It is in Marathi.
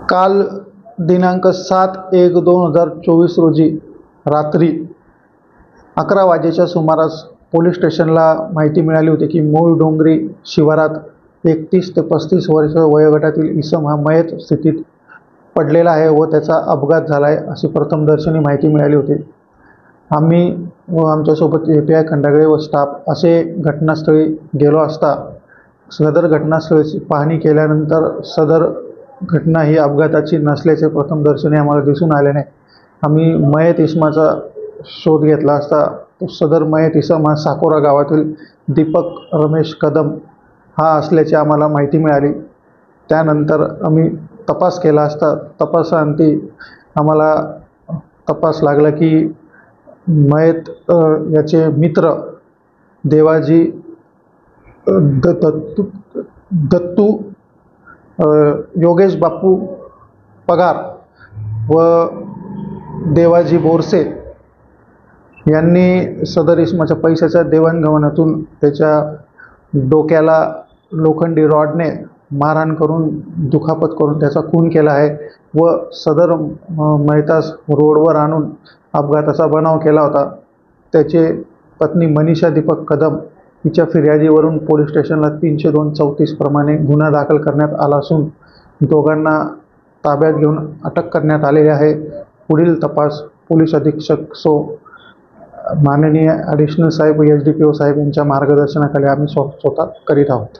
काल दिनांक 7/1/2024 रोजी रात्री 11 वाजेच्या सुमारास पोलीस स्टेशनला माहिती मिळाली होती की मूळ डोंगरी शिवारात 31 ते 35 वर्ष वयोगटातील इसम हा मयत स्थितीत पडलेला आहे व त्याचा अपघात झाला आहे अशी प्रथमदर्शनी माहिती मिळाली होती। आम्ही व आमच्यासोबत API खंडागळे व स्टाफ असे घटनास्थळी गेलो असता सदर घटनास्थळाची पाहणी केल्यानंतर सदर घटना ही अपघाताची नसल्याचे प्रथमदर्शनी आम्हाला दिसून आल्याने आम्ही मयत इसमाचा शोध घेतला असता तो सदर मयत इसम हा साकोरा गावातील दीपक रमेश कदम हा असल्याची आम्हाला माहिती मिळाली। त्यानंतर आम्ही तपास केला असता तपासाअंती आम्हाला तपास लागला की मयत याचे मित्र देवाजी दत्तू योगेश बापू पगार व देवाजी बोरसे यांनी सदर इसमाच्या पैशाच्या देवाणघेवाणातून त्याच्या डोक्याला लोखंडी रॉडने मारहाण करून दुखापत करून त्याचा खून केला आहे व सदर मयतास रोडवर आणून अपघाताचा बनाव केला होता। त्याचे पत्नी मनीषा दीपक कदम हिच्या फिर्यादीवरून पोलीस स्टेशनला 302-34 प्रमाणे गुन्हा दाखल करण्यात आला असून दोघांना ताब्यात घेऊन अटक करण्यात आलेली आहे। पुढील तपास पोलीस अधीक्षक माननीय ॲडिशनल साहेब SDPO साहेब यांच्या मार्गदर्शनाखाली आम्ही स्वतः करीत आहोत।